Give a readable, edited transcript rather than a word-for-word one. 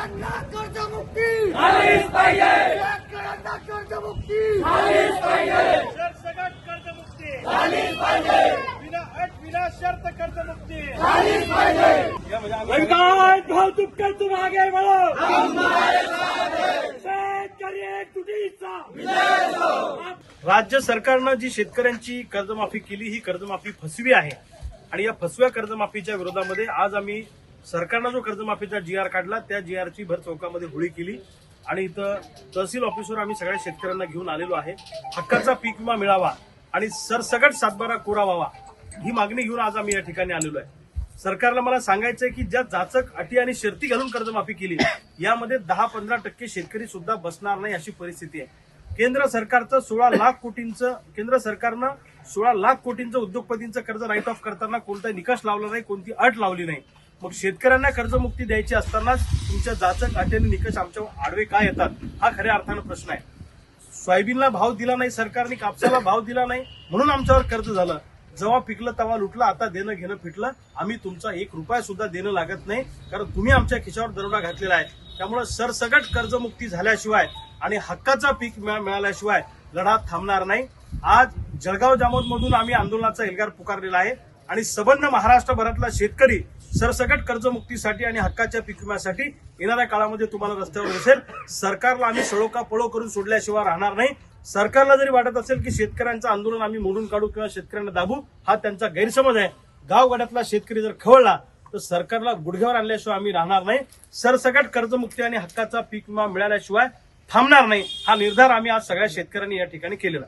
शेतकऱ्यांना कर्जमुक्ती झालीच पाहिजे. शेतकऱ्यांना कर्जमुक्ती झालीच पाहिजे. सरसकट कर्जमुक्ती झालीच पाहिजे. विना अट विना शर्त कर्जमुक्ती झालीच पाहिजे. सरकार भाव तुमके तुम आगे बढ़ो. शेतकरी एकजुटीचा राज्य सरकारनं जी शेतकऱ्यांची कर्जमाफी केली ही कर्जमाफी फसवी आहे आणि या फसव्या कर्जमाफीच्या विरोधामध्ये आज आम्ही सरकारनं जो कर्जमाफीचा GR काढला त्या GRची भर चौकामध्ये होळी केली आणि इथं तहसील ऑफिसवर आम्ही सगळ्या शेतकऱ्यांना घेऊन आलेलो आहे. हक्काचा पीक विमा मिळावा आणि सरसकट सातबारा कोरा व्हावा ही मागणी घेऊन आज आम्ही या ठिकाणी आलेलो आहे. सरकारला मला सांगायचंय की ज्या जाचक अटी आणि शर्ती घालून कर्जमाफी केली यामध्ये 10-15% शेतकरी सुद्धा बसणार नाही अशी परिस्थिती आहे. केंद्र सरकारनं 16 लाख कोटींचं उद्योगपतींचं कर्ज राईट ऑफ करताना कोणताही निकष लावला नाही, कोणती अट लावली नाही. मग शेतकऱ्यांना कर्जमुक्ती द्यायची असताना तुमच्या जाचक अटी आणि निकष आमच्या आडवे काय येतात हा खऱ्या अर्थानं प्रश्न आहे. सोयाबीनला भाव दिला नाही सरकारने, कापसाला भाव दिला नाही म्हणून आमच्यावर कर्ज झालं. जेव्हा पिकलं तेव्हा लुटलं, आता देणं घेणं फिटलं. आम्ही तुमचा 1 रुपया सुद्धा देणं लागत नाही कारण तुम्ही आमच्या खिशावर दरोडा घातलेला आहे. त्यामुळे सरसकट कर्जमुक्ती झाल्याशिवाय आणि हक्काचा पीक मिळाल्याशिवाय लढा थांबणार नाही. आज जळगाव जामोदमधून आम्ही आंदोलनाचा एल्गार पुकारलेला आहे आणि सबंध महाराष्ट्रभरातला शेतकरी सरसकट कर्जमुक्तीसाठी आणि हक्काच्या पीक विम्यासाठी येणाऱ्या काळामध्ये तुम्हाला रस्त्यावर दिसेल. सरकारला आम्ही सळो का पळो करून सोडल्याशिवाय राहणार नाही. सरकारला जरी वाटत असेल की शेतकऱ्यांचं आंदोलन आम्ही मोडून काढू किंवा शेतकऱ्यांना दाबू, हा त्यांचा गैरसमज आहे. गावगाड्यातला शेतकरी जर खवळला तर सरकारला गुडघ्यावर आणल्याशिवाय आम्ही राहणार नाही. सरसकट कर्जमुक्ती आणि हक्काचा पीक विमा मिळाल्याशिवाय थांबणार नाही. हा निर्धार आम्ही आज सगळ्या शेतकऱ्यांनी या ठिकाणी केलेला.